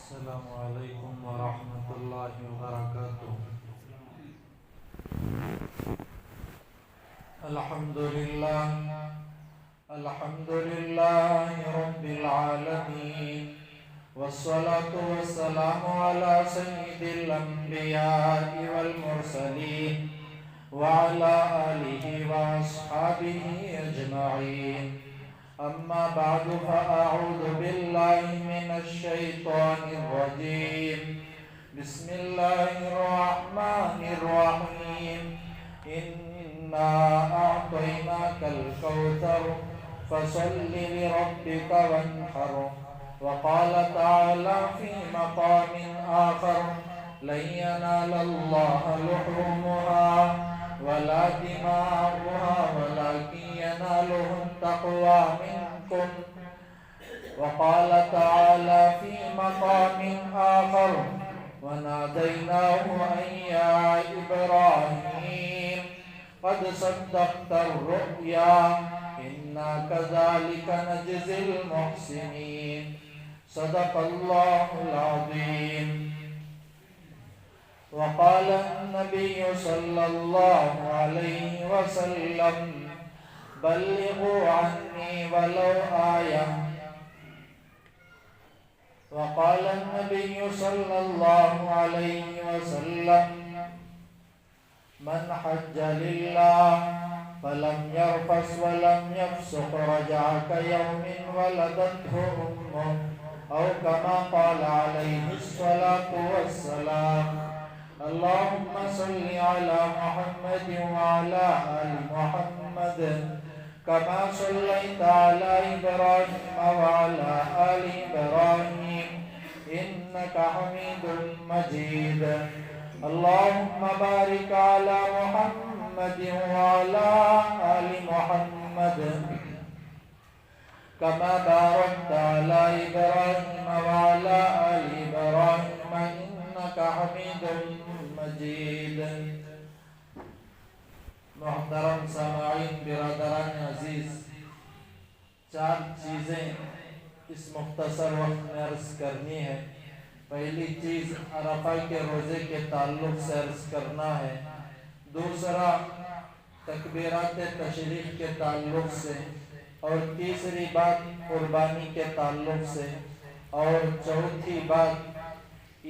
السلام علیکم ورحمۃ اللہ وبرکاتہ۔ الحمد للہ رب العالمین، والصلاة والسلام علی سید الانبیاء والمرسلین وعلی آلہ واصحابہ اجمعین۔ اما بعد فاعوذ باللہ من الشیطان الرجیم، بسم اللہ الرحمن الرحیم۔ انا اعطیناک الکوثر فصل لربک وانحر۔ وقال تعالی فی مقام آخر، لن ینال اللہ لحومها ولا دماؤها ولكن يناله التقوى منكم۔ وقال تعالى في مقام آخر، وناديناه أن يا إبراهيم قد صدقت الرؤيا إنا كذلك نجزي المحسنين۔ صدق الله العظيم۔ وقال النبي صلى الله عليه وسلم، بلغوا عني ولو آية۔ وقال النبي صلى الله عليه وسلم، من حج لله فلم يرفث ولم يفسق رجع كيوم ولدته أمه، أو كما قال عليه الصلاة والسلام۔ اللهم صل على محمد وعلى آل محمد كما صليت على إبراهيم وعلى آل إبراهيم إنك حميد مجيد۔ اللهم بارك على محمد وعلى آل محمد كما باركت على إبراهيم وعلى آل إبراهيم إنك حميد مجید۔ محترم سامعین، برادران عزیز، چار چیزیں اس مختصر وقت میں عرض کرنی ہے۔ پہلی چیز عرفہ کے روزے کے تعلق سے عرض کرنا ہے، دوسرا تکبیرات تشریق کے تعلق سے، اور تیسری بات قربانی کے تعلق سے، اور چوتھی بات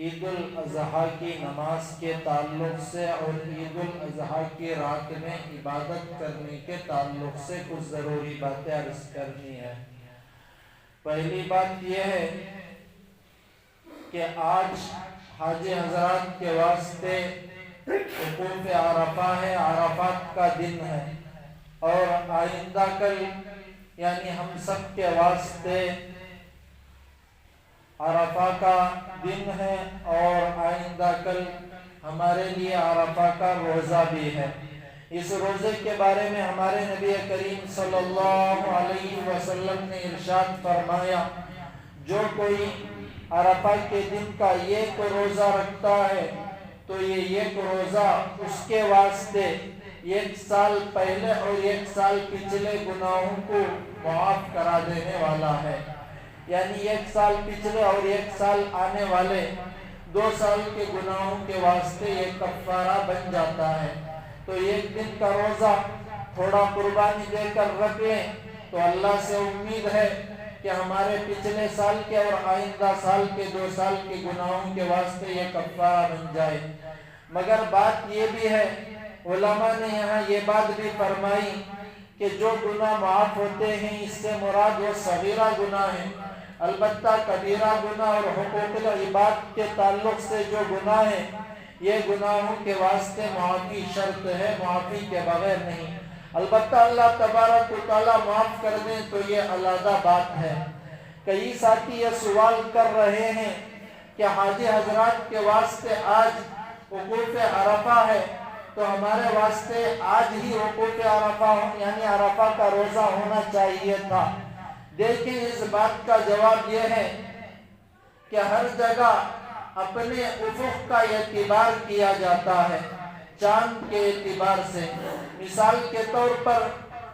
عید الاضحیٰ کی نماز کے تعلق سے اور عید الاضحیٰ کی رات میں عبادت کرنے کے تعلق سے کچھ ضروری باتیں عرض کرنی ہے۔ پہلی بات یہ ہے کہ آج حاجی حضرات کے واسطے وقوف عرفہ ہے، عرفات کا دن ہے، اور آئندہ کل یعنی ہم سب کے واسطے عرفہ کا دن ہے، اور آئندہ کل ہمارے لیے عرفہ کا روزہ بھی ہے۔ اس روزے کے بارے میں ہمارے نبی کریم صلی اللہ علیہ وسلم نے ارشاد فرمایا، جو کوئی عرفہ کے دن کا ایک روزہ رکھتا ہے تو یہ ایک روزہ اس کے واسطے ایک سال پہلے اور ایک سال پچھلے گناہوں کو معاف کرا دینے والا ہے۔ یعنی ایک سال پچھلے اور ایک سال آنے والے 2 سال کے گناہوں کے واسطے یہ کفارہ بن جاتا ہے۔ تو ایک دن کا روزہ تھوڑا قربانی دے کر رکھ لیں تو اللہ سے امید ہے کہ ہمارے پچھلے سال کے اور آئندہ سال کے 2 سال کے گناہوں کے واسطے یہ کفارہ بن جائے۔ مگر بات یہ بھی ہے، علماء نے یہاں یہ بات بھی فرمائی کہ جو گناہ معاف ہوتے ہیں اس سے مراد وہ صغیرہ گناہ ہیں، البتہ کبیرہ گناہ اور حقوق العباد کے تعلق سے جو گناہ ہیں یہ گناہوں کے واسطے معافی شرط ہے، معافی کے بغیر نہیں۔ البتہ اللہ تبارک و تعالیٰ معاف کر دیں تو یہ علیحدہ بات ہے۔ کئی ساتھی یہ سوال کر رہے ہیں کہ حاجی حضرات کے واسطے آج وقوف عرفہ ہے تو ہمارے واسطے آج ہی وقوف عرفہ یعنی عرفہ کا روزہ ہونا چاہیے تھا۔ دیکھیں، اس بات کا جواب یہ ہے کہ ہر جگہ اپنے افق کا اعتبار کیا جاتا ہے، چاند کے اعتبار سے۔ مثال کے طور پر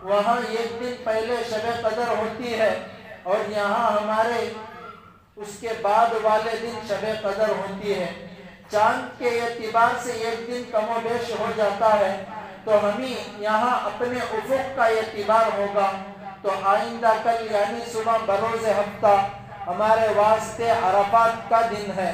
وہاں ایک دن پہلے شب قدر ہوتی ہے اور یہاں ہمارے اس کے بعد والے دن شب قدر ہوتی ہے۔ چاند کے اعتبار سے ایک دن کم و بیش ہو جاتا ہے، تو ہمیں یہاں اپنے افق کا اعتبار ہوگا۔ تو آئندہ کل یعنی صبح بروز ہفتہ ہمارے واسطے عرفات کا دن ہے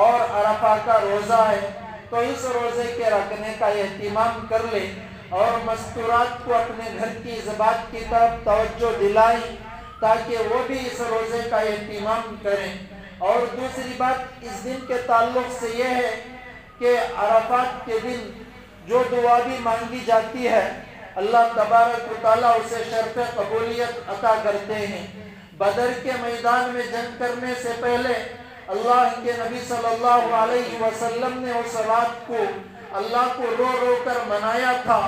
اور عرفہ کا روزہ ہے، تو اس روزے کے رکھنے کا اہتمام کر لے اور مستورات کو اپنے گھر کی زبان کی طرف توجہ دلائیں تاکہ وہ بھی اس روزے کا اہتمام کریں۔ اور دوسری بات اس دن کے تعلق سے یہ ہے کہ عرفات کے دن جو دعا بھی مانگی جاتی ہے اللہ تبارک و تعالیٰ اسے شرف قبولیت عطا کرتے ہیں۔ بدر کے میدان میں جنگ کرنے سے پہلے اللہ کے نبی صلی اللہ علیہ وسلم نے اس رات کو اللہ کو رو رو کر منایا تھا۔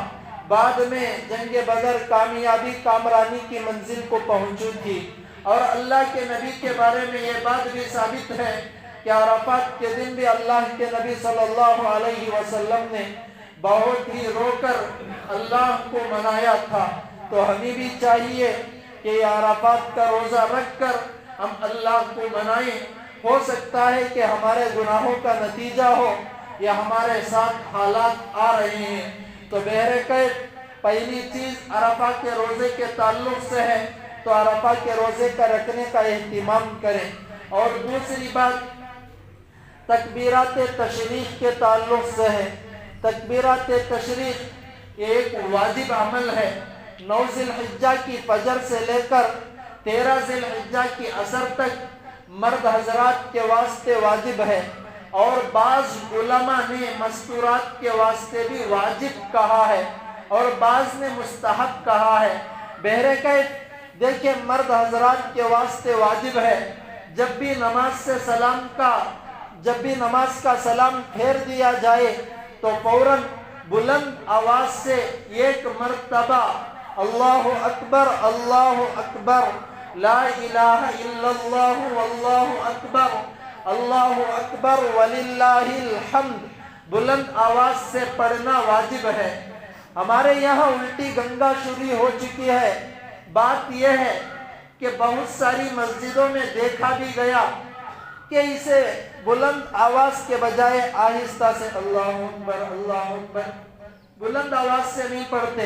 بعد میں جنگ بدر کامیابی کامرانی کی منزل کو پہنچی تھی، اور اللہ کے نبی کے بارے میں یہ بات بھی ثابت ہے کہ عرفات کے دن بھی اللہ کے نبی صلی اللہ علیہ وسلم نے بہت ہی رو کر اللہ کو منایا تھا۔ تو ہمیں بھی چاہیے کہ یہ عرفات کا روزہ رکھ کر ہم اللہ کو منائیں۔ ہو سکتا ہے کہ ہمارے گناہوں کا نتیجہ ہو یا ہمارے ساتھ حالات آ رہے ہیں۔ تو بہرکیف پہلی چیز عرفہ کے روزے کے تعلق سے ہے تو عرفہ کے روزے کا رکھنے کا اہتمام کریں۔ اور دوسری بات تکبیرات تشریق کے تعلق سے ہے۔ تکبیرات تشریق ایک واجب عمل ہے۔ 9 ذی الحجہ کی فجر سے لے کر 13 ذی الحجہ کی عصر تک مرد حضرات کے واسطے واجب ہے، اور بعض علماء نے مستورات کے واسطے بھی واجب کہا ہے اور بعض نے مستحب کہا ہے۔ بہرکیف دیکھیں مرد حضرات کے واسطے واجب ہے جب بھی نماز کا سلام پھیر دیا جائے تو فوراً بلند آواز سے ایک مرتبہ اللہ اکبر لا الہ الا اللہ واللہ اکبر وللہ الحمد بلند آواز سے پڑھنا واجب ہے۔ ہمارے یہاں الٹی گنگا شروع ہو چکی ہے۔ بات یہ ہے کہ بہت ساری مسجدوں میں دیکھا بھی گیا کہ اسے بلند آواز کے بجائے آہستہ سے اللہ اکبر بلند آواز سے نہیں پڑھتے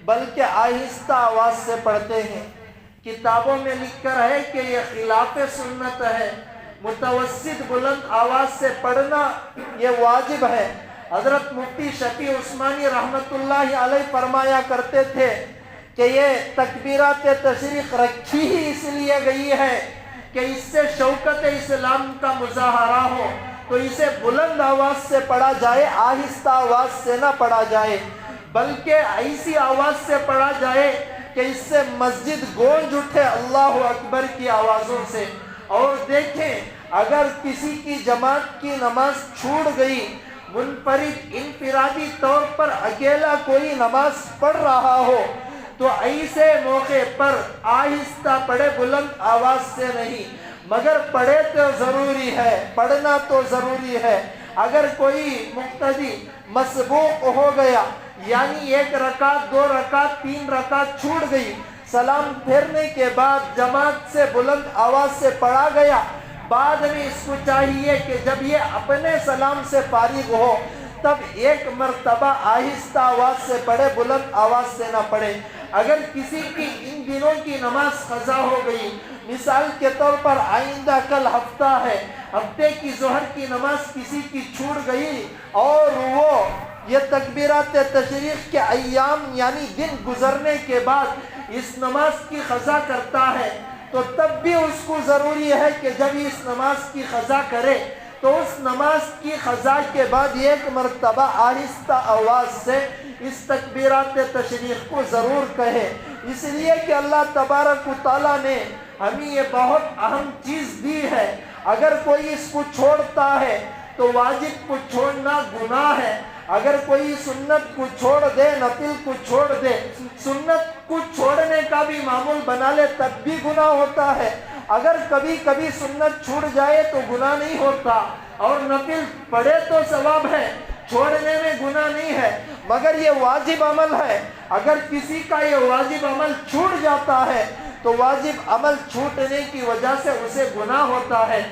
بلکہ آہستہ آواز سے پڑھتے ہیں۔ کتابوں میں لکھ کر ہے کہ یہ خلاف سنت ہے۔ متوسط بلند آواز سے پڑھنا یہ واجب ہے۔ حضرت مفتی شفیع عثمانی رحمت اللہ علیہ فرمایا کرتے تھے کہ یہ تکبیرات تشریق رکھی ہی اس لیے گئی ہے کہ اس سے شوکت اسلام کا مظاہرہ ہو، تو اسے بلند آواز سے پڑھا جائے، آہستہ آواز سے نہ پڑھا جائے، بلکہ ایسی آواز سے پڑھا جائے کہ اس سے مسجد گونج اٹھے اللہ اکبر کی آوازوں سے۔ اور دیکھیں اگر کسی کی جماعت کی نماز چھوٹ گئی، منفرد انفرادی طور پر اکیلا کوئی نماز پڑھ رہا ہو، تو ایسے موقع پر آہستہ پڑھے، بلند آواز سے نہیں، مگر پڑھے تو ضروری ہے، پڑھنا تو ضروری ہے۔ اگر کوئی مقتدی مسبوق ہو گیا یعنی 1 رکعت 2 رکعت 3 رکعت چھوٹ گئی، سلام پھیرنے کے بعد جماعت سے بلند آواز سے پڑھا گیا، بعد میں اس کو چاہیے کہ جب یہ اپنے سلام سے فارغ ہو تب 1 مرتبہ آہستہ آواز سے پڑھے، بلند آواز سے نہ پڑھے۔ اگر کسی کی ان دنوں کی نماز قضا ہو گئی، مثال کے طور پر آئندہ کل ہفتہ ہے، ہفتے کی ظہر کی نماز کسی کی چھوٹ گئی اور وہ یہ تکبیرات تشریق کے ایام یعنی دن گزرنے کے بعد اس نماز کی قضا کرتا ہے، تو تب بھی اس کو ضروری ہے کہ جب اس نماز کی قضا کرے تو اس نماز کی قضا کے بعد 1 مرتبہ آہستہ آواز سے اس تکبیرات تشریق کو ضرور کہے، اس لیے کہ اللہ تبارک و تعالیٰ نے ہمیں یہ بہت اہم چیز دی ہے۔ اگر کوئی اس کو چھوڑتا ہے تو واجب کو چھوڑنا گناہ ہے، اگر کوئی سنت کو چھوڑ دے، نفل کو چھوڑ دے، سنت کو چھوڑنے کا بھی معمول بنا لے تب بھی گناہ ہوتا ہے۔ اگر کبھی کبھی سنت چھوٹ جائے تو گناہ نہیں ہوتا، اور نفل پڑھے تو ثواب ہے، چھوڑنے میں گناہ نہیں ہے، مگر یہ واجب عمل ہے۔ اگر کسی کا یہ واجب عمل چھوٹ جاتا ہے تو واجب عمل چھوٹنے کی وجہ سے اسے گناہ ہوتا ہے۔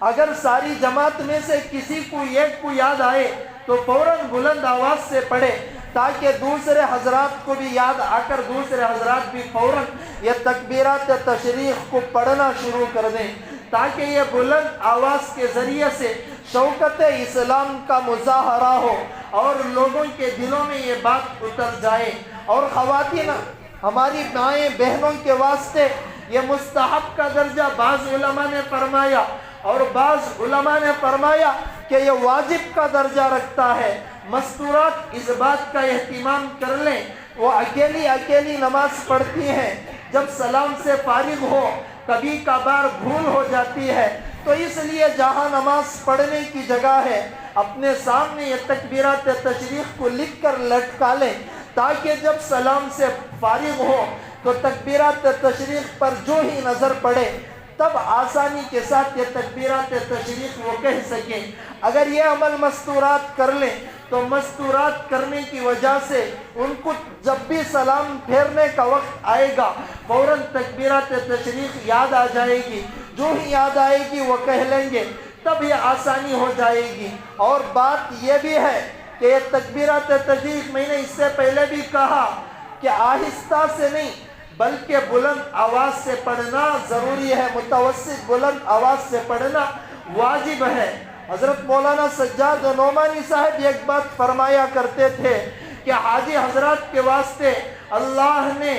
اگر ساری جماعت میں سے کسی کو ایک کو یاد آئے تو فوراً بلند آواز سے پڑھے تاکہ دوسرے حضرات کو بھی یاد آ کر دوسرے حضرات بھی فوراً یہ تکبیرات تشریق کو پڑھنا شروع کر دیں، تاکہ یہ بلند آواز کے ذریعے سے شوکت اسلام کا مظاہرہ ہو اور لوگوں کے دلوں میں یہ بات اتر جائے۔ اور خواتین ہماری مائیں بہنوں کے واسطے یہ مستحب کا درجہ بعض علماء نے فرمایا اور بعض علماء نے فرمایا کہ یہ واجب کا درجہ رکھتا ہے۔ مستورات اس بات کا اہتمام کر لیں، وہ اکیلی نماز پڑھتی ہیں، جب سلام سے فارغ ہو کبھی کبھار بھول ہو جاتی ہے، تو اس لیے جہاں نماز پڑھنے کی جگہ ہے اپنے سامنے یہ تکبیرات تشریق کو لکھ کر لٹکا لیں، تاکہ جب سلام سے فارغ ہو تو تکبیرات تشریق پر جو ہی نظر پڑے تب آسانی کے ساتھ یہ تکبیرات تشریق وہ کہہ سکیں۔ اگر یہ عمل مستورات کر لیں تو مستورات کرنے کی وجہ سے ان کو جب بھی سلام پھیرنے کا وقت آئے گا فوراً تکبیرات تشریق یاد آ جائے گی، جو ہی یاد آئے گی وہ کہہ لیں گے، تب یہ آسانی ہو جائے گی۔ اور بات یہ بھی ہے کہ یہ تکبیرات تشریق میں نے اس سے پہلے بھی کہا کہ آہستہ سے نہیں بلکہ بلند آواز سے پڑھنا ضروری ہے، متوسط بلند آواز سے پڑھنا واجب ہے۔ حضرت مولانا سجاد نعمانی صاحب ایک بات فرمایا کرتے تھے کہ حاجی حضرات کے واسطے اللہ نے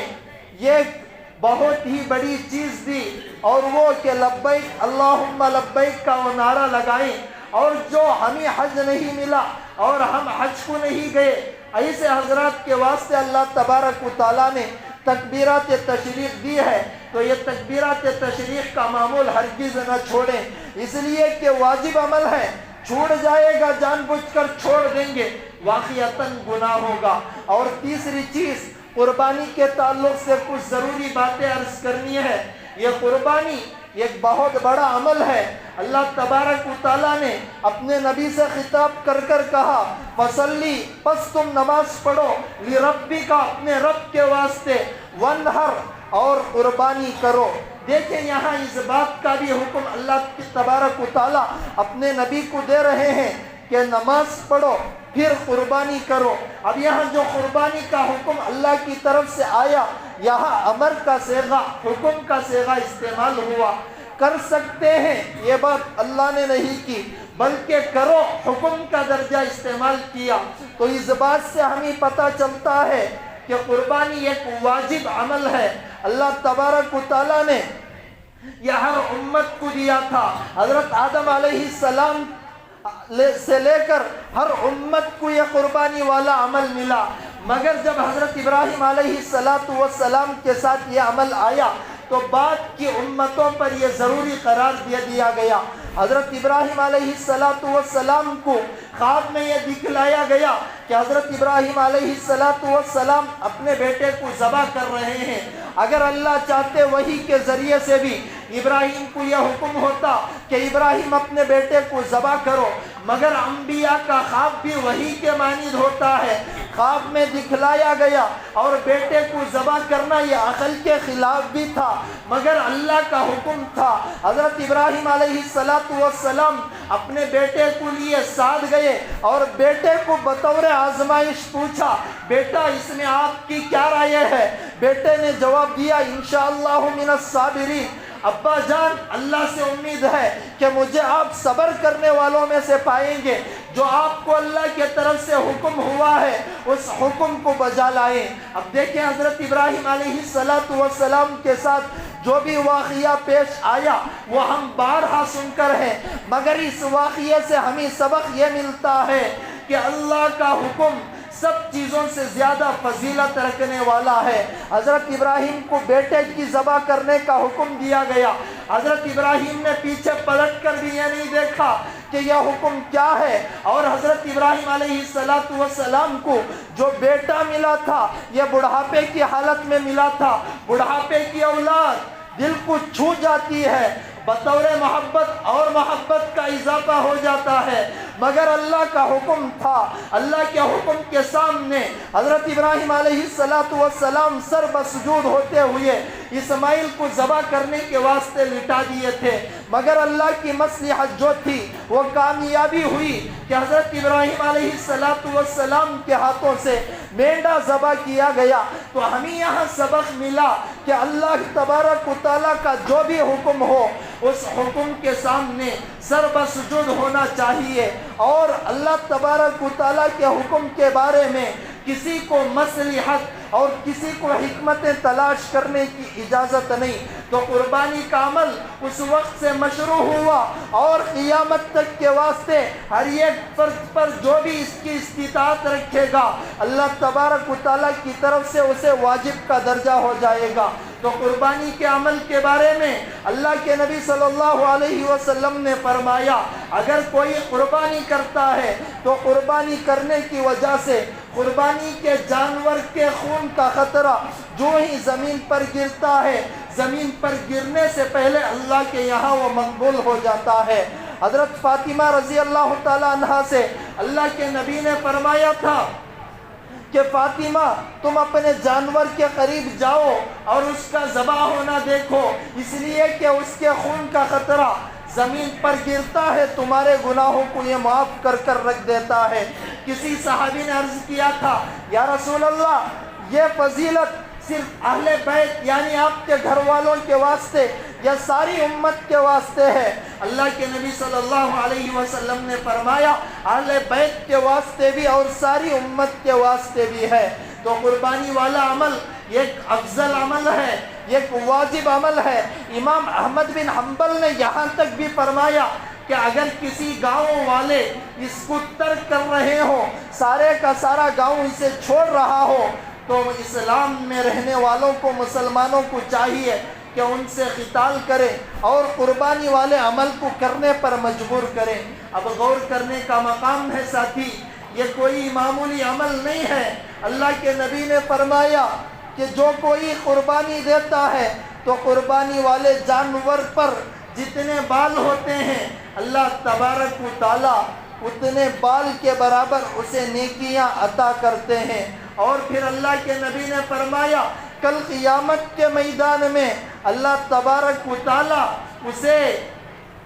یہ بہت ہی بڑی چیز دی اور وہ کہ لبیک اللہم لبیک کا وہ نعرہ لگائیں، اور جو ہمیں حج نہیں ملا اور ہم حج کو نہیں گئے ایسے حضرات کے واسطے اللہ تبارک و تعالیٰ نے تکبیرات تشریق دی ہے، تو یہ تکبیرات تشریق کا معمول ہرگز نہ چھوڑیں، اس لیے کہ واجب عمل ہے، چھوٹ جائے گا جان بوجھ کر چھوڑ دیں گے واقعتاً گناہ ہوگا۔ اور تیسری چیز قربانی کے تعلق سے کچھ ضروری باتیں عرض کرنی ہے۔ یہ قربانی ایک بہت بڑا عمل ہے۔ اللہ تبارک و تعالیٰ نے اپنے نبی سے خطاب کر کر کہا فصلی، پس تم نماز پڑھو، لربک، اپنے رب کے واسطے، ونہر، اور قربانی کرو۔ دیکھیں یہاں اس بات کا بھی حکم اللہ تبارک و تعالیٰ اپنے نبی کو دے رہے ہیں کہ نماز پڑھو پھر قربانی کرو۔ اب یہاں جو قربانی کا حکم اللہ کی طرف سے آیا، یہاں امر کا صیغہ، حکم کا صیغہ استعمال ہوا۔ کر سکتے ہیں یہ بات اللہ نے نہیں کی، بلکہ کرو حکم کا درجہ استعمال کیا۔ تو اس بات سے ہمیں پتہ چلتا ہے کہ قربانی ایک واجب عمل ہے۔ اللہ تبارک و تعالیٰ نے یہ ہر امت کو دیا تھا، حضرت آدم علیہ السلام سے لے کر ہر امت کو یہ قربانی والا عمل ملا، مگر جب حضرت ابراہیم علیہ السلام کے ساتھ یہ عمل آیا تو بعد کی امتوں پر یہ ضروری قرار دیا گیا۔ حضرت ابراہیم علیہ السلام کو خواب میں یہ دکھلایا گیا کہ حضرت ابراہیم علیہ السلام اپنے بیٹے کو ذبح کر رہے ہیں۔ اگر اللہ چاہتے وحی کے ذریعے سے بھی ابراہیم کو یہ حکم ہوتا کہ ابراہیم اپنے بیٹے کو ذبح کرو، مگر انبیاء کا خواب بھی وحی کے مانند ہوتا ہے۔ خواب میں دکھلایا گیا اور بیٹے کو ذبح کرنا یہ عقل کے خلاف بھی تھا، مگر اللہ کا حکم تھا۔ حضرت ابراہیم علیہ السلام اپنے بیٹے کو لیے ساتھ گئے اور بیٹے کو بطور آزمائش پوچھا، بیٹا اس میں آپ کی کیا رائے ہے؟ بیٹے نے جواب دیا انشاءاللہ من الصابرین، ابا جان اللہ سے امید ہے کہ مجھے آپ صبر کرنے والوں میں سے پائیں گے، جو آپ کو اللہ کی طرف سے حکم ہوا ہے اس حکم کو بجا لائیں۔ اب دیکھیں حضرت ابراہیم علیہ السلام کے ساتھ جو بھی واقعہ پیش آیا وہ ہم بارہا سن کر ہیں، مگر اس واقعے سے ہمیں سبق یہ ملتا ہے کہ اللہ کا حکم سب چیزوں سے زیادہ فضیلت رکھنے والا ہے۔ حضرت ابراہیم کو بیٹے کی ذبح کرنے کا حکم دیا گیا، حضرت ابراہیم نے پیچھے پلٹ کر بھی یہ نہیں دیکھا کہ یہ حکم کیا ہے، اور حضرت ابراہیم علیہ السلام کو جو بیٹا ملا تھا یہ بڑھاپے کی حالت میں ملا تھا۔ بڑھاپے کی اولاد دل کو چھو جاتی ہے، بطور محبت اور محبت کا اضافہ ہو جاتا ہے، مگر اللہ کا حکم تھا۔ اللہ کے حکم کے سامنے حضرت ابراہیم علیہ السلام سر بسجود ہوتے ہوئے اسماعیل کو ذبح کرنے کے واسطے لٹا دیے تھے، مگر اللہ کی مصلحت جو تھی وہ کامیابی ہوئی کہ حضرت ابراہیم علیہ السلام کے ہاتھوں سے مینڈا ذبح کیا گیا۔ تو ہمیں یہاں سبق ملا کہ اللہ تبارک و تعالیٰ کا جو بھی حکم ہو اس حکم کے سامنے سر بسجود ہونا چاہیے، اور اللہ تبارک و تعالیٰ کے حکم کے بارے میں کسی کو مصلحت اور کسی کو حکمتیں تلاش کرنے کی اجازت نہیں۔ تو قربانی کا عمل اس وقت سے مشروع ہوا اور قیامت تک کے واسطے ہر ایک فرد پر جو بھی اس کی استطاعت رکھے گا اللہ تبارک و تعالیٰ کی طرف سے اسے واجب کا درجہ ہو جائے گا۔ تو قربانی کے عمل کے بارے میں اللہ کے نبی صلی اللہ علیہ وسلم نے فرمایا اگر کوئی قربانی کرتا ہے تو قربانی کرنے کی وجہ سے قربانی کے جانور کے خون کا خطرہ جو ہی زمین پر گرتا ہے، زمین پر گرنے سے پہلے اللہ کے یہاں وہ مقبول ہو جاتا ہے۔ حضرت فاطمہ رضی اللہ تعالیٰ عنہا سے اللہ کے نبی نے فرمایا تھا کہ فاطمہ تم اپنے جانور کے قریب جاؤ اور اس کا ذبح ہونا دیکھو، اس لیے کہ اس کے خون کا خطرہ زمین پر گرتا ہے تمہارے گناہوں کو یہ معاف کر کر رکھ دیتا ہے۔ کسی صحابی نے عرض کیا تھا یا رسول اللہ یہ فضیلت صرف اہل بیت یعنی آپ کے گھر والوں کے واسطے یا ساری امت کے واسطے ہے؟ اللہ کے نبی صلی اللہ علیہ وسلم نے فرمایا اہل بیت کے واسطے بھی اور ساری امت کے واسطے بھی ہے۔ تو قربانی والا عمل ایک افضل عمل ہے، ایک واجب عمل ہے۔ امام احمد بن حنبل نے یہاں تک بھی فرمایا کہ اگر کسی گاؤں والے اس کو ترک کر رہے ہو، سارے کا سارا گاؤں اسے چھوڑ رہا ہو، تو اسلام میں رہنے والوں کو مسلمانوں کو چاہیے کہ ان سے قتال کریں اور قربانی والے عمل کو کرنے پر مجبور کریں۔ اب غور کرنے کا مقام ہے ساتھی، یہ کوئی معمولی عمل نہیں ہے۔ اللہ کے نبی نے فرمایا کہ جو کوئی قربانی دیتا ہے تو قربانی والے جانور پر جتنے بال ہوتے ہیں اللہ تبارک و تعالیٰ اتنے بال کے برابر اسے نیکیاں عطا کرتے ہیں۔ اور پھر اللہ کے نبی نے فرمایا کل قیامت کے میدان میں اللہ تبارک و تعالیٰ اسے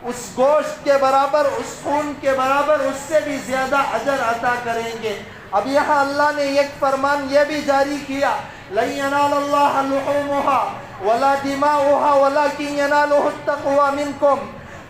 اس گوشت کے برابر، اس خون کے برابر، اس سے بھی زیادہ اجر عطا کریں گے۔ اب یہاں اللہ نے ایک فرمان یہ بھی جاری کیا لَن يَنَالَ اللَّهَ لُحُومُهَا وَلَا دِمَاؤُهَا وَلَكِنْ يَنَالُهُ التَّقْوَى مِنْكُمْ،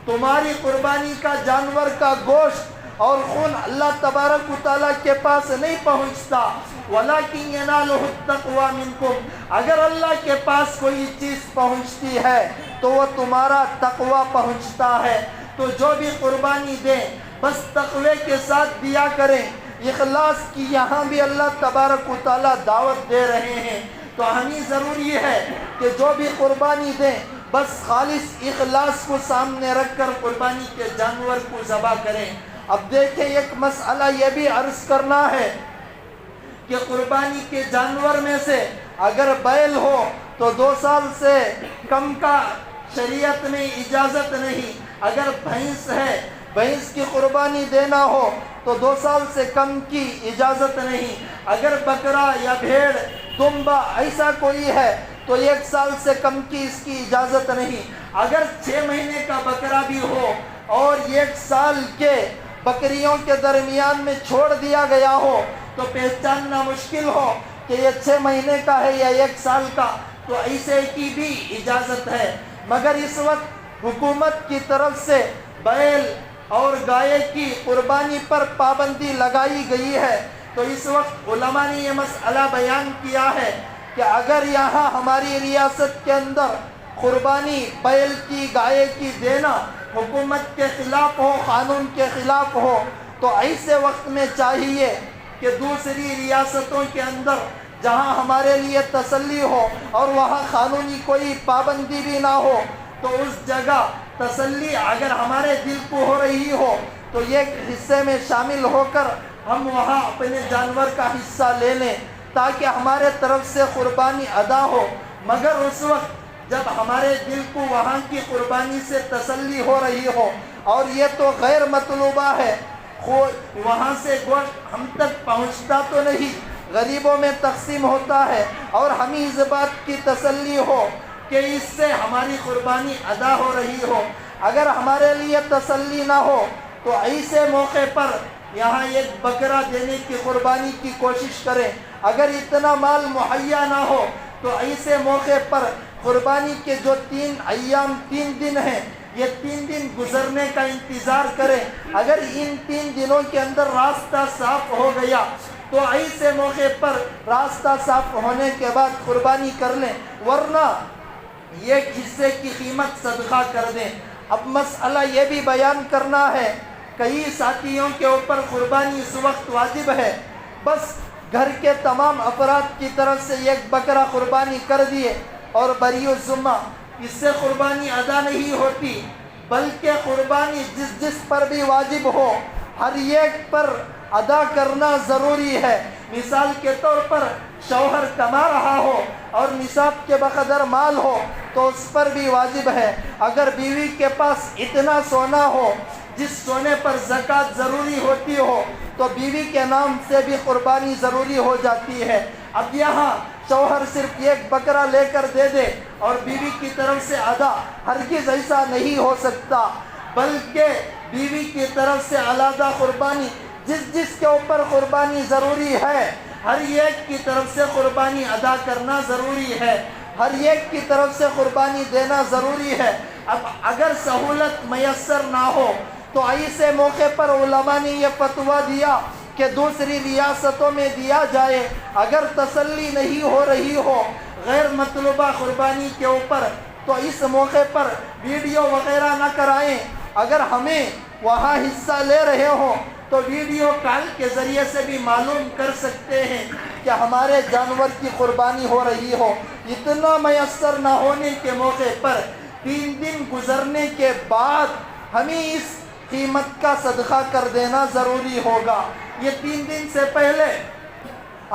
تمہاری قربانی کا جانور کا گوشت اور خون اللہ تبارک و تعالیٰ کے پاس نہیں پہنچتا، وَلَكِنْ يَنَالُهُ التَّقْوَى مِنْكُمْ، اگر اللہ کے پاس کوئی چیز پہنچتی ہے تو وہ تمہارا تقوی پہنچتا ہے۔ تو جو بھی قربانی دیں بس تقوی کے ساتھ دیا کریں، اخلاص کی یہاں بھی اللہ تبارک و تعالیٰ دعوت دے رہے ہیں۔ تو ہمیں ضروری ہے کہ جو بھی قربانی دیں بس خالص اخلاص کو سامنے رکھ کر قربانی کے جانور کو ذبح کریں۔ اب دیکھیں ایک مسئلہ یہ بھی عرض کرنا ہے کہ قربانی کے جانور میں سے اگر بیل ہو تو 2 سال سے کم کا شریعت میں اجازت نہیں، اگر بھینس ہے بھینس کی قربانی دینا ہو تو 2 سال سے کم کی اجازت نہیں، اگر بکرا یا بھیڑ دمبا ایسا کوئی ہے تو 1 سال سے کم کی اس کی اجازت نہیں، اگر 6 مہینے کا بکرا بھی ہو اور 1 سال کے بکریوں کے درمیان میں چھوڑ دیا گیا ہو تو پہچاننا مشکل ہو کہ یہ 6 مہینے کا ہے یا 1 سال کا، تو ایسے کی بھی اجازت ہے۔ مگر اس وقت حکومت کی طرف سے بیل اور گائے کی قربانی پر پابندی لگائی گئی ہے۔ تو اس وقت علماء نے یہ مسئلہ بیان کیا ہے کہ اگر یہاں ہماری ریاست کے اندر قربانی بیل کی گائے کی دینا حکومت کے خلاف ہو، قانون کے خلاف ہو، تو ایسے وقت میں چاہیے کہ دوسری ریاستوں کے اندر جہاں ہمارے لیے تسلی ہو اور وہاں قانونی کوئی پابندی بھی نہ ہو تو اس جگہ تسلی اگر ہمارے دل کو ہو رہی ہو تو ایک حصے میں شامل ہو کر ہم وہاں اپنے جانور کا حصہ لے لیں تاکہ ہمارے طرف سے قربانی ادا ہو۔ مگر اس وقت جب ہمارے دل کو وہاں کی قربانی سے تسلی ہو رہی ہو اور یہ تو غیر مطلوبہ ہے، وہاں سے گوشت ہم تک پہنچتا تو نہیں، غریبوں میں تقسیم ہوتا ہے، اور ہمیں اس بات کی تسلی ہو کہ اس سے ہماری قربانی ادا ہو رہی ہو۔ اگر ہمارے لیے تسلی نہ ہو تو ایسے موقع پر یہاں ایک بکرا دینے کی قربانی کی کوشش کریں۔ اگر اتنا مال مہیا نہ ہو تو ایسے موقع پر قربانی کے جو 3 دن ہیں، یہ 3 دن گزرنے کا انتظار کریں۔ اگر ان 3 دنوں کے اندر راستہ صاف ہو گیا تو ایسے موقع پر راستہ صاف ہونے کے بعد قربانی کر لیں، ورنہ ایک حصے کی قیمت صدقہ کر دیں۔ اب مسئلہ یہ بھی بیان کرنا ہے، کئی ساتھیوں کے اوپر قربانی اس وقت واجب ہے، بس گھر کے تمام افراد کی طرف سے ایک بکرا قربانی کر دیے اور بری الذمہ، اس سے قربانی ادا نہیں ہوتی، بلکہ قربانی جس پر بھی واجب ہو ہر ایک پر ادا کرنا ضروری ہے۔ مثال کے طور پر شوہر کما رہا ہو اور نصاب کے بقدر مال ہو تو اس پر بھی واجب ہے۔ اگر بیوی کے پاس اتنا سونا ہو جس سونے پر زکوٰۃ ضروری ہوتی ہو تو بیوی کے نام سے بھی قربانی ضروری ہو جاتی ہے۔ اب یہاں شوہر صرف ایک بکرا لے کر دے دے اور بیوی کی طرف سے ادا، ہرگز ایسا نہیں ہو سکتا، بلکہ بیوی کی طرف سے علیحدہ قربانی، جس کے اوپر قربانی ضروری ہے ہر ایک کی طرف سے قربانی ادا کرنا ضروری ہے، ہر ایک کی طرف سے قربانی دینا ضروری ہے۔ اب اگر سہولت میسر نہ ہو تو ایسے موقع پر علماء نے یہ فتویٰ دیا کہ دوسری ریاستوں میں دیا جائے۔ اگر تسلی نہیں ہو رہی ہو غیر مطلوبہ قربانی کے اوپر تو اس موقع پر ویڈیو وغیرہ نہ کرائیں۔ اگر ہمیں وہاں حصہ لے رہے ہوں تو ویڈیو کال کے ذریعے سے بھی معلوم کر سکتے ہیں کہ ہمارے جانور کی قربانی ہو رہی ہو۔ اتنا میسر نہ ہونے کے موقع پر 3 دن گزرنے کے بعد ہمیں اس قیمت کا صدقہ کر دینا ضروری ہوگا۔ یہ 3 دن سے پہلے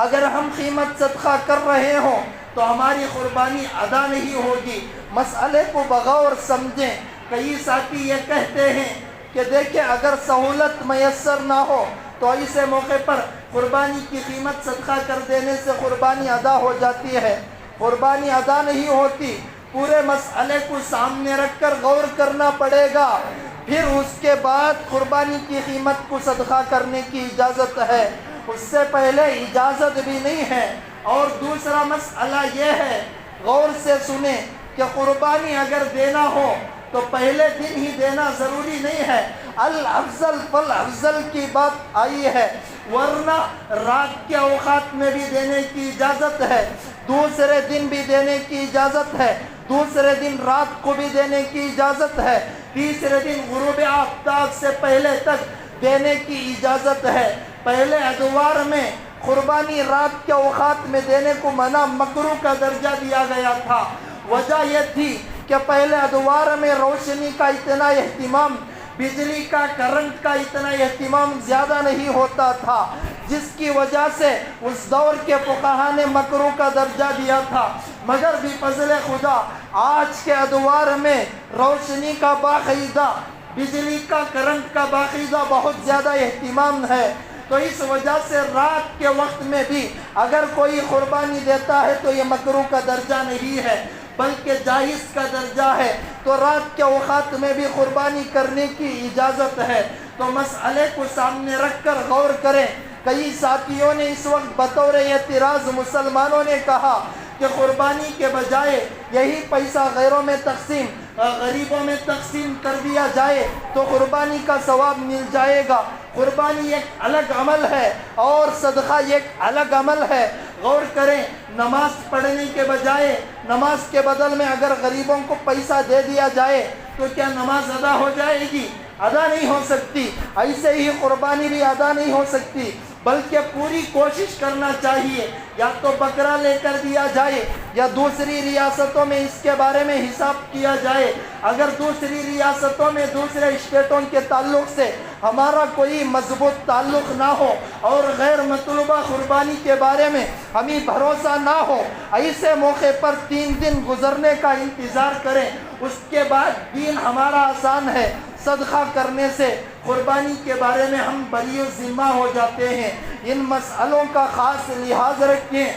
اگر ہم قیمت صدقہ کر رہے ہوں تو ہماری قربانی ادا نہیں ہوگی۔ مسئلے کو بغور سمجھیں۔ کئی ساتھی یہ کہتے ہیں کہ دیکھیں اگر سہولت میسر نہ ہو تو ایسے موقع پر قربانی کی قیمت صدقہ کر دینے سے قربانی ادا ہو جاتی ہے۔ قربانی ادا نہیں ہوتی۔ پورے مسئلے کو سامنے رکھ کر غور کرنا پڑے گا، پھر اس کے بعد قربانی کی قیمت کو صدقہ کرنے کی اجازت ہے، اس سے پہلے اجازت بھی نہیں ہے۔ اور دوسرا مسئلہ یہ ہے، غور سے سنیں کہ قربانی اگر دینا ہو تو پہلے دن ہی دینا ضروری نہیں ہے۔ الافضل فالافضل کی بات آئی ہے، ورنہ رات کے اوقات میں بھی دینے کی اجازت ہے، دوسرے دن بھی دینے کی اجازت ہے، دوسرے دن رات کو بھی دینے کی اجازت ہے، تیسرے دن غروب آفتاب سے پہلے تک دینے کی اجازت ہے۔ پہلے ادوار میں قربانی رات کے اوقات میں دینے کو منع مکروہ کا درجہ دیا گیا تھا۔ وجہ یہ تھی کہ پہلے ادوار میں روشنی کا اتنا اہتمام، بجلی کا کرنٹ کا اتنا اہتمام زیادہ نہیں ہوتا تھا، جس کی وجہ سے اس دور کے فقہا نے مکروہ کا درجہ دیا تھا۔ مگر بھی فضل خدا آج کے ادوار میں روشنی کا باقاعدہ، بجلی کا کرنٹ کا باقاعدہ بہت زیادہ اہتمام ہے، تو اس وجہ سے رات کے وقت میں بھی اگر کوئی قربانی دیتا ہے تو یہ مکروہ کا درجہ نہیں ہے بلکہ جائز کا درجہ ہے، تو رات کے اوقات میں بھی قربانی کرنے کی اجازت ہے۔ تو مسئلے کو سامنے رکھ کر غور کریں۔ کئی ساتھیوں نے اس وقت بطور اعتراض مسلمانوں نے کہا کہ قربانی کے بجائے یہی پیسہ غیروں میں تقسیم، غریبوں میں تقسیم کر دیا جائے تو قربانی کا ثواب مل جائے گا۔ قربانی ایک الگ عمل ہے اور صدقہ ایک الگ عمل ہے۔ غور کریں، نماز پڑھنے کے بجائے نماز کے بدل میں اگر غریبوں کو پیسہ دے دیا جائے تو کیا نماز ادا ہو جائے گی؟ ادا نہیں ہو سکتی۔ ایسے ہی قربانی بھی ادا نہیں ہو سکتی، بلکہ پوری کوشش کرنا چاہیے، یا تو بکرا لے کر دیا جائے یا دوسری ریاستوں میں اس کے بارے میں حساب کیا جائے۔ اگر دوسری ریاستوں میں دوسرے اسٹیٹوں کے تعلق سے ہمارا کوئی مضبوط تعلق نہ ہو اور غیر مطلوبہ قربانی کے بارے میں ہمیں بھروسہ نہ ہو، ایسے موقع پر 3 دن گزرنے کا انتظار کریں، اس کے بعد دین ہمارا آسان ہے، صدقہ کرنے سے قربانی کے بارے میں ہم بری الذمہ ہو جاتے ہیں۔ ان مسئلوں کا خاص لحاظ رکھیں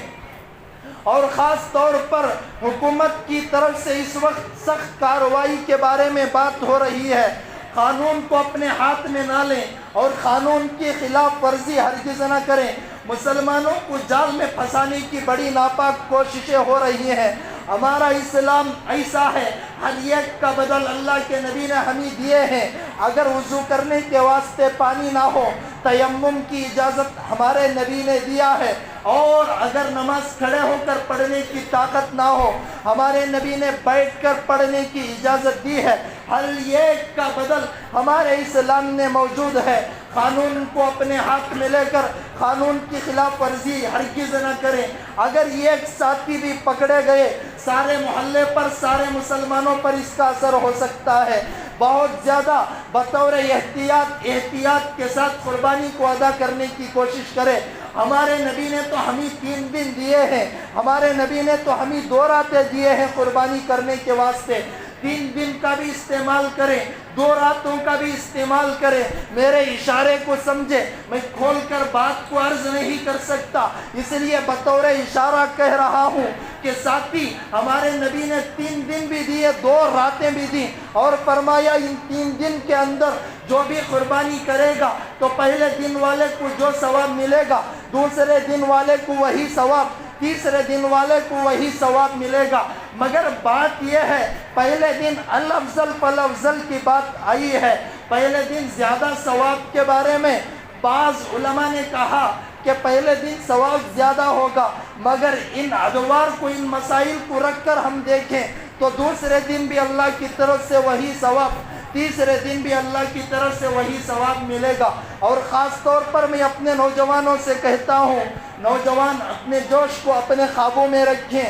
اور خاص طور پر حکومت کی طرف سے اس وقت سخت کارروائی کے بارے میں بات ہو رہی ہے۔ قانون کو اپنے ہاتھ میں نہ لیں اور قانون کی خلاف ورزی ہرگز نہ کریں۔ مسلمانوں کو جال میں پھنسانے کی بڑی ناپاک کوششیں ہو رہی ہیں۔ ہمارا اسلام ایسا ہے، ہر ایک کا بدل اللہ کے نبی نے ہمیں دیے ہیں۔ اگر وضو کرنے کے واسطے پانی نہ ہو، تیمم کی اجازت ہمارے نبی نے دیا ہے، اور اگر نماز کھڑے ہو کر پڑھنے کی طاقت نہ ہو، ہمارے نبی نے بیٹھ کر پڑھنے کی اجازت دی ہے۔ ہر ایک کا بدل ہمارے اسلام میں موجود ہے۔ قانون کو اپنے ہاتھ میں لے کر قانون کی خلاف ورزی ہرگز نہ کریں۔ اگر ایک ساتھی بھی پکڑے گئے، سارے محلے پر، سارے مسلمانوں پر اس کا اثر ہو سکتا ہے۔ بہت زیادہ بطور احتیاط کے ساتھ قربانی کو ادا کرنے کی کوشش کرے۔ ہمارے نبی نے تو ہمیں 3 دن دیے ہیں، ہمارے نبی نے تو ہمیں 2 راتیں دیے ہیں قربانی کرنے کے واسطے۔ 3 دن کا بھی استعمال کریں، 2 راتوں کا بھی استعمال کریں۔ میرے اشارے کو سمجھے، میں کھول کر بات کو عرض نہیں کر سکتا، اس لیے بطور اشارہ کہہ رہا ہوں کہ ساتھی، ہمارے نبی نے 3 دن بھی دیے، 2 راتیں بھی دی، اور فرمایا ان 3 دن کے اندر جو بھی قربانی کرے گا تو پہلے دن والے کو جو ثواب ملے گا، دوسرے دن والے کو وہی ثواب، تیسرے دن والے کو وہی ثواب ملے گا۔ مگر بات یہ ہے، پہلے دن الافضل فالافضل کی بات آئی ہے۔ پہلے دن زیادہ ثواب کے بارے میں بعض علماء نے کہا کہ پہلے دن ثواب زیادہ ہوگا، مگر ان ادوار کو، ان مسائل کو رکھ کر ہم دیکھیں تو دوسرے دن بھی اللہ کی طرف سے وہی ثواب، تیسرے دن بھی اللہ کی طرف سے وہی ثواب ملے گا۔ اور خاص طور پر میں اپنے نوجوانوں سے کہتا ہوں، نوجوان اپنے جوش کو اپنے قابو میں رکھیں،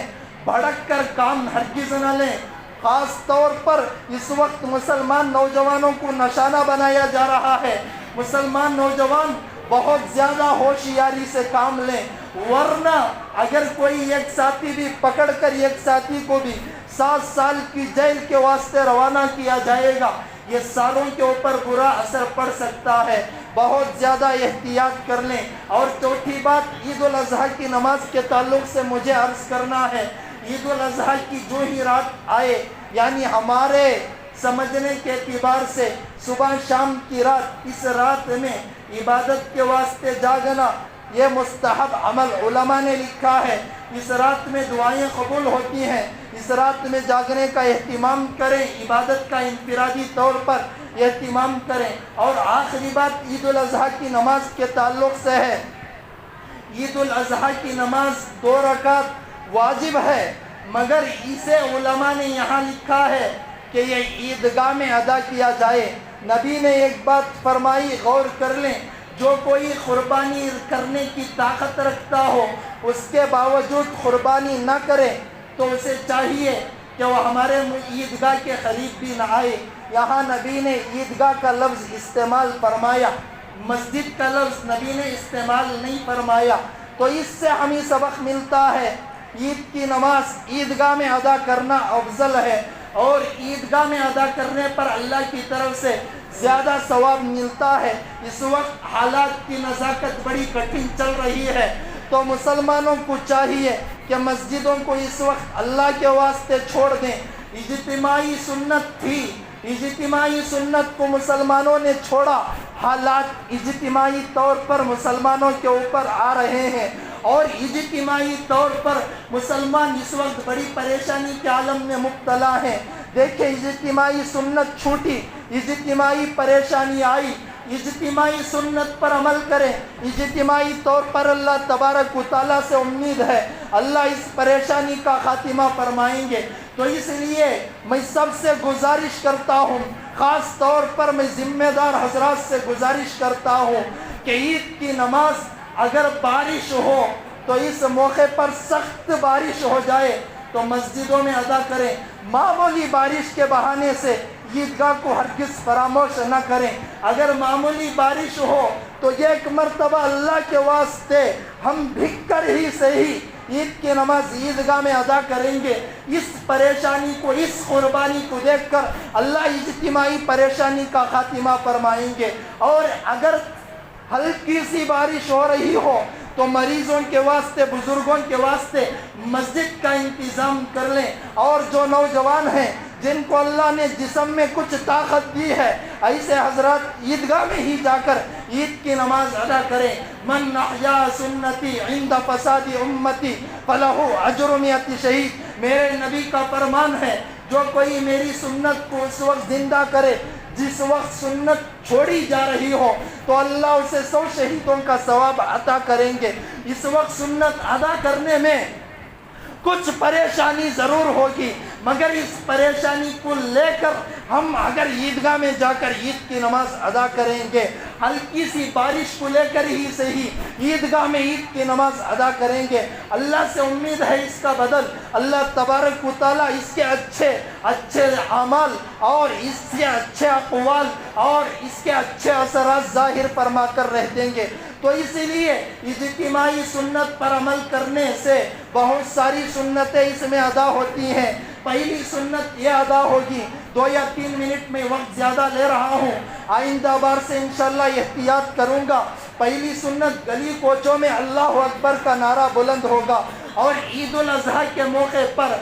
بھڑک کر کام ہرگز نہ لیں۔ خاص طور پر اس وقت مسلمان نوجوانوں کو نشانہ بنایا جا رہا ہے۔ مسلمان نوجوان بہت زیادہ ہوشیاری سے کام لیں، ورنہ اگر کوئی ایک ساتھی بھی پکڑ کر ایک ساتھی کو بھی 7 سال کی جیل کے واسطے روانہ کیا جائے گا، یہ سالوں کے اوپر برا اثر پڑ سکتا ہے۔ بہت زیادہ احتیاط کر لیں۔ اور چوتھی بات، عید الاضحیٰ کی نماز کے تعلق سے مجھے عرض کرنا ہے، عید الاضحیٰ کی جو ہی رات آئے، یعنی ہمارے سمجھنے کے اعتبار سے صبح شام کی رات، اس رات میں عبادت کے واسطے جاگنا یہ مستحب عمل علماء نے لکھا ہے۔ اس رات میں دعائیں قبول ہوتی ہیں، اس رات میں جاگنے کا اہتمام کریں، عبادت کا انفرادی طور پر اہتمام کریں۔ اور آخری بات عید الاضحیٰ کی نماز کے تعلق سے ہے۔ عید الاضحیٰ کی نماز 2 رکعت واجب ہے، مگر اسے علماء نے یہاں لکھا ہے کہ یہ عیدگاہ میں ادا کیا جائے۔ نبی نے ایک بات فرمائی، غور کر لیں، جو کوئی قربانی کرنے کی طاقت رکھتا ہو، اس کے باوجود قربانی نہ کرے تو اسے چاہیے کہ وہ ہمارے عیدگاہ کے قریب بھی نہ آئے۔ یہاں نبی نے عیدگاہ کا لفظ استعمال فرمایا، مسجد کا لفظ نبی نے استعمال نہیں فرمایا۔ تو اس سے ہمیں سبق ملتا ہے، عید کی نماز عیدگاہ میں ادا کرنا افضل ہے، اور عیدگاہ میں ادا کرنے پر اللہ کی طرف سے زیادہ ثواب ملتا ہے۔ اس وقت حالات کی نزاکت بڑی کٹھن چل رہی ہے، تو مسلمانوں کو چاہیے کہ مسجدوں کو اس وقت اللہ کے واسطے چھوڑ دیں۔ اجتماعی سنت تھی، اجتماعی سنت کو مسلمانوں نے چھوڑا، حالات اجتماعی طور پر مسلمانوں کے اوپر آ رہے ہیں، اور اجتماعی طور پر مسلمان اس وقت بڑی پریشانی کے عالم میں مبتلا ہیں۔ دیکھیں، اجتماعی سنت چھوٹی، اجتماعی پریشانی آئی، اجتماعی سنت پر عمل کریں۔ اجتماعی طور پر اللہ تبارک و تعالیٰ سے امید ہے اللہ اس پریشانی کا خاتمہ فرمائیں گے۔ تو اس لیے میں سب سے گزارش کرتا ہوں، خاص طور پر میں ذمہ دار حضرات سے گزارش کرتا ہوں کہ عید کی نماز اگر بارش ہو تو اس موقع پر سخت بارش ہو جائے تو مسجدوں میں ادا کریں۔ معمولی بارش کے بہانے سے عیدگاہ کو ہرگز فراموش نہ کریں۔ اگر معمولی بارش ہو تو ایک مرتبہ اللہ کے واسطے ہم بھگ کر ہی صحیح عید کی نماز عیدگاہ میں ادا کریں گے۔ اس پریشانی کو، اس قربانی کو دیکھ کر اللہ اجتماعی پریشانی کا خاتمہ فرمائیں گے۔ اور اگر ہلکی سی بارش ہو رہی ہو تو مریضوں کے واسطے، بزرگوں کے واسطے مسجد کا انتظام کر لیں۔ اور جو نوجوان ہیں جن کو اللہ نے جسم میں کچھ طاقت دی ہے، ایسے حضرات عیدگاہ میں ہی جا کر عید کی نماز ادا کریں۔ من احیا سنتی عند فساد امتی فلہ اجر 100 شہید، میرے نبی کا فرمان ہے جو کوئی میری سنت کو اس وقت زندہ کرے جس وقت سنت چھوڑی جا رہی ہو، تو اللہ اسے 100 شہیدوں کا ثواب عطا کریں گے۔ اس وقت سنت ادا کرنے میں کچھ پریشانی ضرور ہوگی، مگر اس پریشانی کو لے کر ہم اگر عیدگاہ میں جا کر عید کی نماز ادا کریں گے، ہلکی سی بارش کو لے کر ہی صحیح عیدگاہ میں عید کی نماز ادا کریں گے، اللہ سے امید ہے اس کا بدل اللہ تبارک و تعالیٰ اس کے اچھے اعمال اور اس کے اچھے اقوال اور اس کے اچھے اثرات ظاہر فرما کر رہ دیں گے۔ تو اسی لیے اجتماعی سنت پر عمل کرنے سے بہت ساری سنتیں اس میں ادا ہوتی ہیں۔ پہلی سنت یہ ادا ہوگی، 2 یا 3 منٹ میں وقت زیادہ لے رہا ہوں، آئندہ بار سے انشاءاللہ احتیاط کروں گا۔ پہلی سنت گلی کوچوں میں اللہ اکبر کا نعرہ بلند ہوگا، اور عید الاضحیٰ کے موقع پر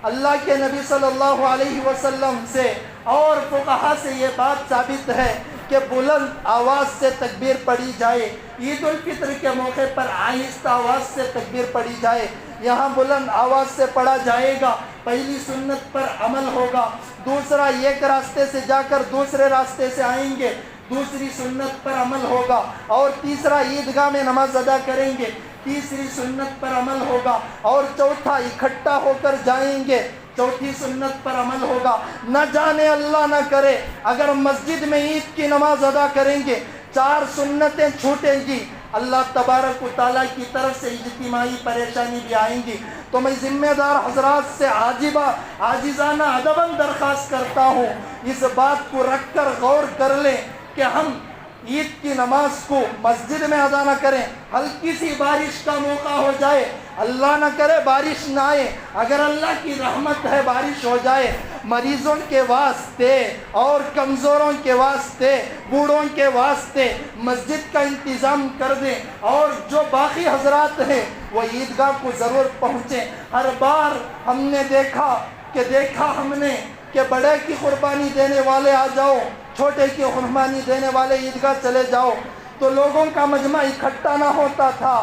اللہ کے نبی صلی اللہ علیہ وسلم سے اور فقہا سے یہ بات ثابت ہے کہ بلند آواز سے تکبیر پڑھی جائے۔ عید الفطر کے موقع پر آہستہ آواز سے تکبیر پڑھی جائے، یہاں بلند آواز سے پڑھا جائے گا۔ پہلی سنت پر عمل ہوگا۔ دوسرا، ایک راستے سے جا کر دوسرے راستے سے آئیں گے، دوسری سنت پر عمل ہوگا۔ اور تیسرا، عیدگاہ میں نماز ادا کریں گے، تیسری سنت پر عمل ہوگا۔ اور چوتھا، اکٹھا ہو کر جائیں گے، چوتھی سنت پر عمل ہوگا۔ نہ جانے اللہ نہ کرے اگر مسجد میں عید کی نماز ادا کریں گے، 4 سنتیں چھوٹیں گی، اللہ تبارک و تعالیٰ کی طرف سے اجتماعی پریشانی بھی آئیں گی۔ تو میں ذمہ دار حضرات سے عاجزانہ ادباً درخواست کرتا ہوں، اس بات کو رکھ کر غور کر لیں کہ ہم عید کی نماز کو مسجد میں ادا نہ کریں۔ ہلکی سی بارش کا موقع ہو جائے، اللہ نہ کرے بارش نہ آئے، اگر اللہ کی رحمت ہے بارش ہو جائے، مریضوں کے واسطے اور کمزوروں کے واسطے، بوڑھوں کے واسطے مسجد کا انتظام کر دیں، اور جو باقی حضرات ہیں وہ عیدگاہ کو ضرور پہنچیں۔ ہر بار ہم نے دیکھا ہم نے کہ بڑے کی قربانی دینے والے آ جاؤ، چھوٹے کی قربانی دینے والے عیدگاہ چلے جاؤ، تو لوگوں کا مجمع اکٹھا نہ ہوتا تھا۔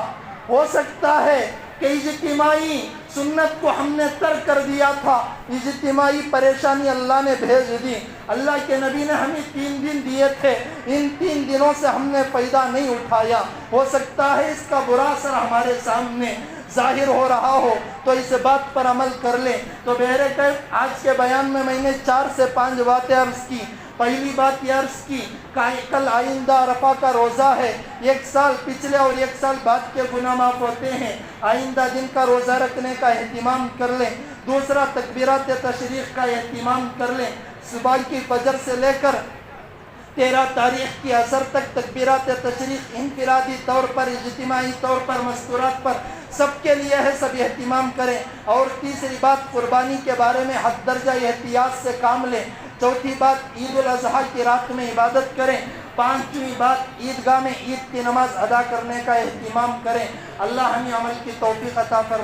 ہو سکتا ہے کہ اجتماعی سنت کو ہم نے ترک کر دیا تھا، اجتماعی پریشانی اللہ نے بھیج دی۔ اللہ کے نبی نے ہمیں 3 دن دیے تھے، ان 3 دنوں سے ہم نے فائدہ نہیں اٹھایا۔ ہو سکتا ہے اس کا برا اثر ہمارے سامنے ظاہر ہو رہا ہو، تو اس بات پر عمل کر لیں۔ تو بہرکیف آج کے بیان میں نے 4 سے 5 باتیں عرض کی۔ پہلی بات یہ عرض کی کہ کل آئندہ عرفہ کا روزہ ہے، 1 سال پچھلے اور 1 سال بعد کے گناہ معاف ہوتے ہیں، آئندہ دن کا روزہ رکھنے کا اہتمام کر لیں۔ دوسرا، تکبیرات تشریق کا اہتمام کر لیں، صبح کی فجر سے لے کر 13 تاریخ کی عصر تک تکبیرات تشریق انفرادی طور پر، اجتماعی طور پر، مستورات پر سب کے لیے ہے، سب اہتمام کریں۔ اور تیسری بات، قربانی کے بارے میں حد درجہ احتیاط سے کام لیں۔ چوتھی بات، عید الاضحیٰ کی رات میں عبادت کریں۔ 5ویں بات، عیدگاہ میں عید کی نماز ادا کرنے کا اہتمام کریں۔ اللہ ہمیں عمل کی توفیق عطا فرمائے۔